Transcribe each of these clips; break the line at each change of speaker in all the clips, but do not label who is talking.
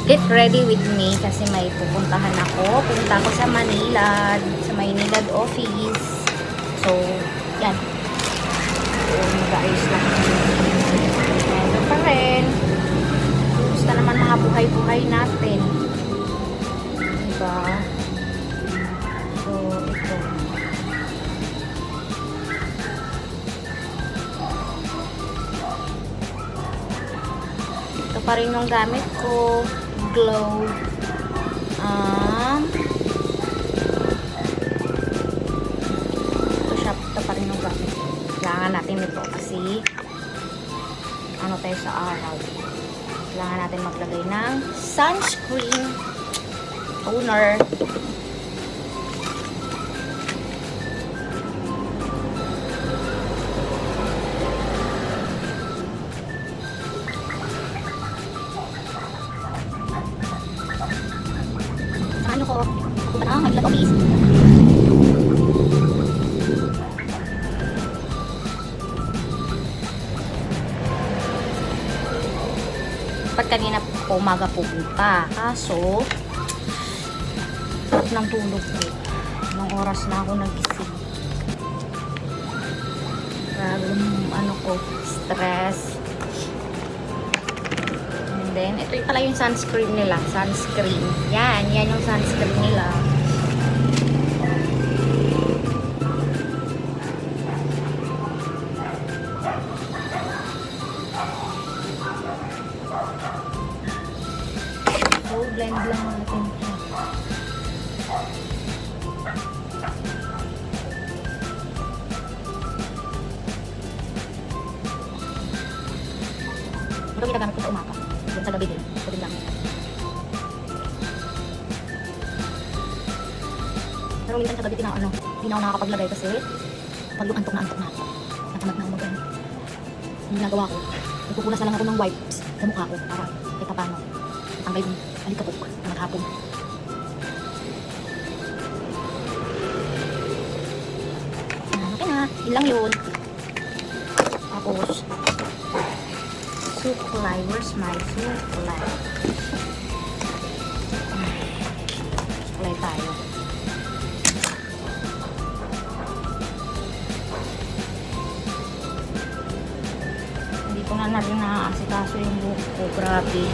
Get ready with me kasi may pupuntahan ako. Punta ako sa Manila, sa Maynilad office. So, yan. So, mag-ayos lang. Ito pa rin. Gusto naman mga buhay-buhay natin. Diba? So, ito. Ito pa rin yung gamit ko. Glow. Ito pa rin yung gamit. Kailangan natin ito kasi ano tayo sa araw. Kailangan natin maglagay ng sunscreen toner. Ano ko? Punta na, Manila office. Dapat kanina po umaga pupunta. Kaso, sarap ng tulog ko. Anong oras na ako nagising. Grabe ano ko, stress. And then, ito pala yung sunscreen nila. Sunscreen. Yan yung sunscreen nila. So, blend lang natin. Ito ginagamit ko sa umaga. Sa gabi din. Ito din lang. Pero minsan sa gabi din ako, hindi na ako nakakapaglagay kasi pag yung antok na ako. Natamad na ako mag-ano. Yung ginagawa ko, nagpupunas na lang ako ng wipes sa mukha ko para kahit pa paano tanggal yung alikabok na maghapon. Okay na. Yun lang yun. Tapos, supply. Where's my supply? Supply tayo. Hindi ko na rin naaasikaso yung buhok ko. Grabe.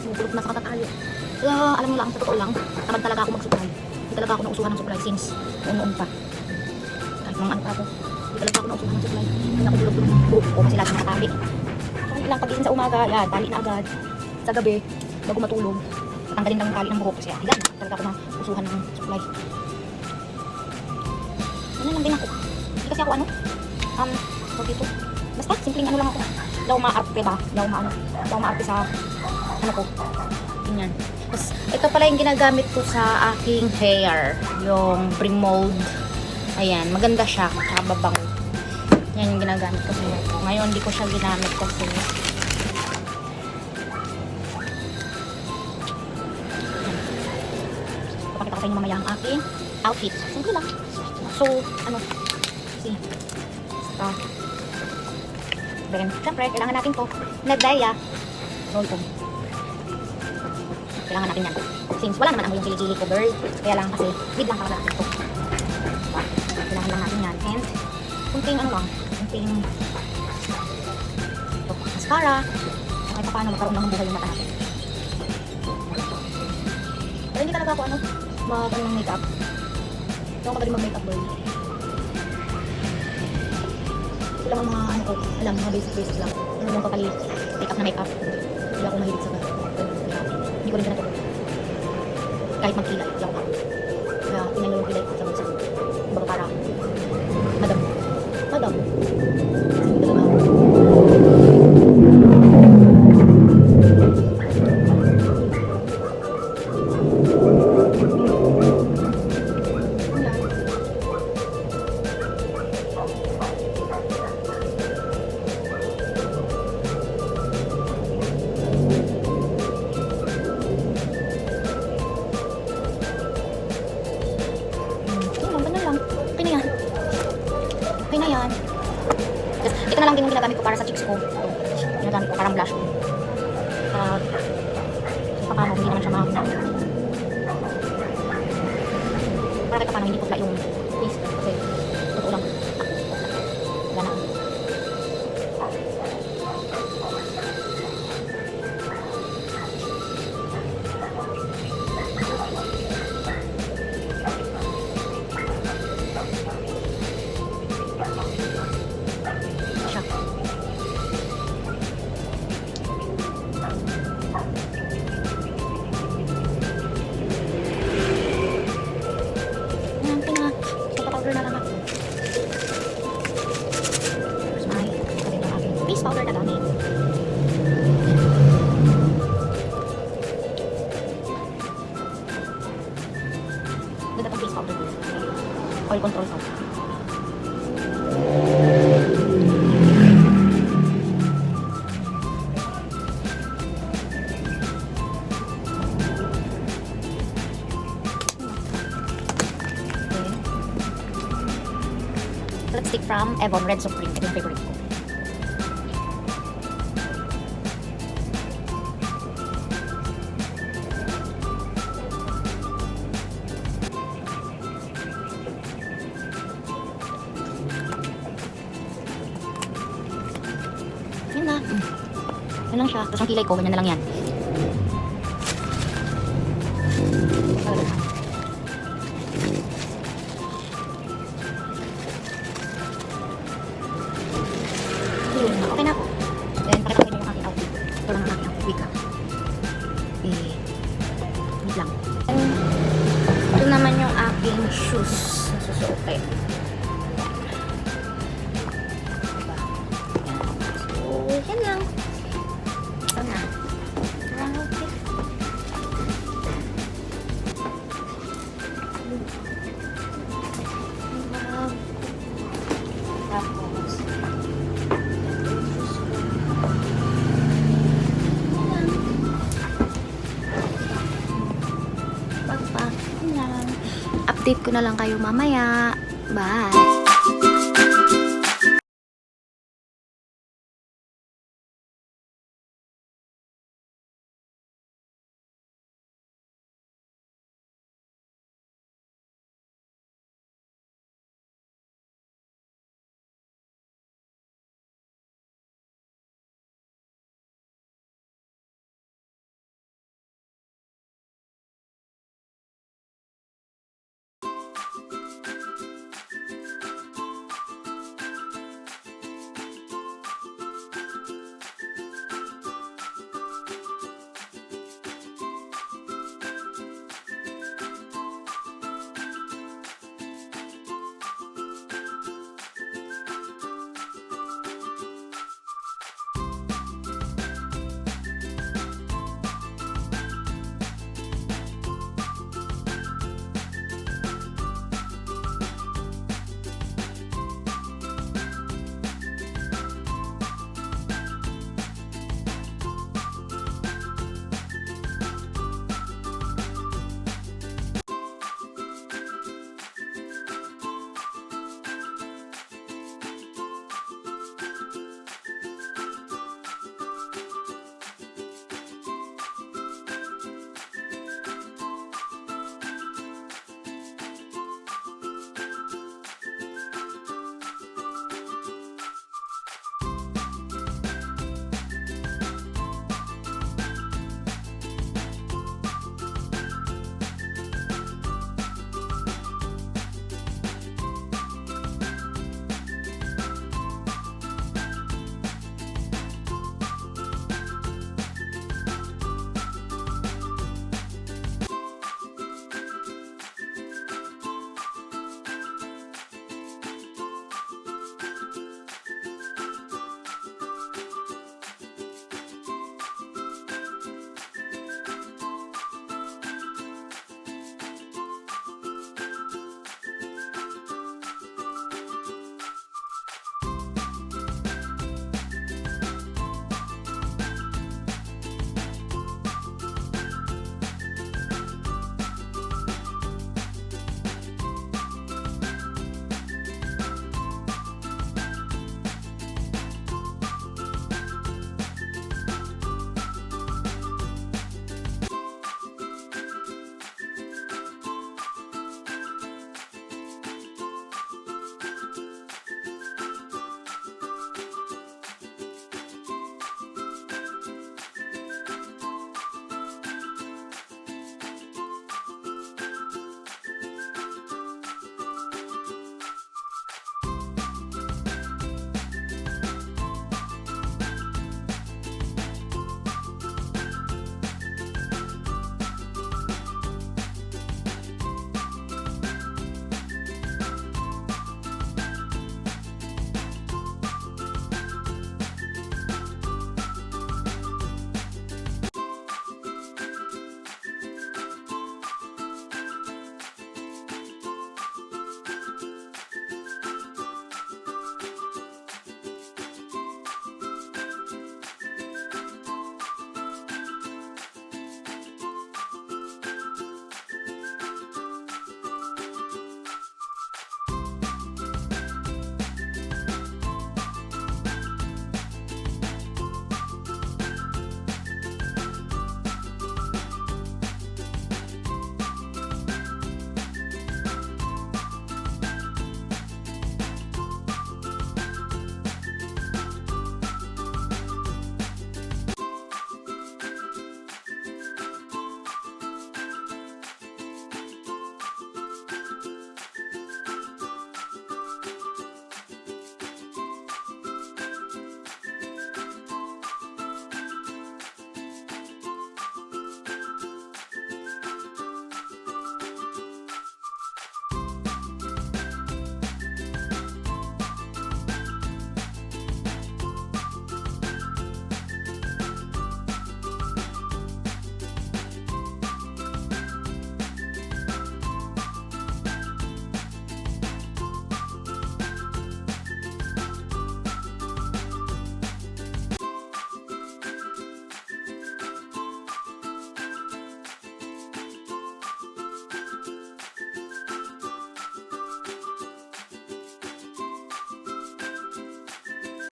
Sumupulot na sa katatayo. Kaya alam mo lang, sa totoo lang, tamad talaga ako mag-supply. Hindi talaga ako nausuhan ng supply since noon pa. Nung ano pa ako, hindi talaga ako nausuhan ng supply. Hindi ako bulog-bulog ng buhok ko kasi lahat ng nakatali. So, ilang pagising sa umaga, yan, tali na agad. Sa gabi, bago matulog, tanggalin lang yung tali ng buhok kasi yan, talaga ako nausuhan ng supply. Ano lang din ako. Hindi kasi ako tawag dito. Basta, simpleng ano lang ako. Hindi ako maarte ba? Hindi ako maarte sa ano ko. Ganyan. Tapos, ito pala yung ginagamit ko sa aking hair. Yung pre-mold. Ayan, maganda siya. Kababang. Yan yung ginagamit ko sa hair ko. Ngayon, hindi ko siya ginamit kasi papakita ko sa inyo mamaya ang aking outfit. Simple lang. So, see. Stop. Then, syempre, kailangan natin to. Nadaya. Roll ko. Kailangan natin yan. Since wala naman ang yung gili-gili ko, girl. Kaya lang kasi, bid lang talaga natin ito. Diba? Kailangan lang natin yan. And, kunting kunting ito, mascara. Kahit paano magkaroon ng buhay yung mata natin. Pero hindi talaga ako mag-ano ng makeup. Hindi ako magaling mag-makeup, girl. Ito lang ang mga ko, alam, mga basic lang. Ano lang kapali, makeup. Hindi ako mahilig sa hindi ko rin siya natulog. Kahit magkilay, hindi ako makakot. Kaya tinanong yung kilay ko sa bansa. Bago para madam. Kasi talaga ako. Ito na lang din yung ginagamit ko para sa cheeks ko. Ito. Ginagamit ko parang blush ko. Para so, paano, hindi naman siya mahina. Para kahit paano, hindi putla yung face. Kasi, totoo lang. Wala na. Siya. Ayan, powder na lang ako. Tapos may sabi ng aking face powder na gamit. Ganda tong face powder ko. Oil control to. Lipstick from Avon Red Supreme. Ito yung favorite ko. Yun na. Yun lang siya. Tapos ang kilay ko, ganyan na lang yan. Okay na ako. Then, pakita ko yung aking outfit. Ito lang ang aking outfit. Wika. Wait lang. Ito naman yung aking shoes na susuotin. Diba? So, yan lang. Ito na. Ito ang outfit. Tapos, update ko na lang kayo mamaya. Bye!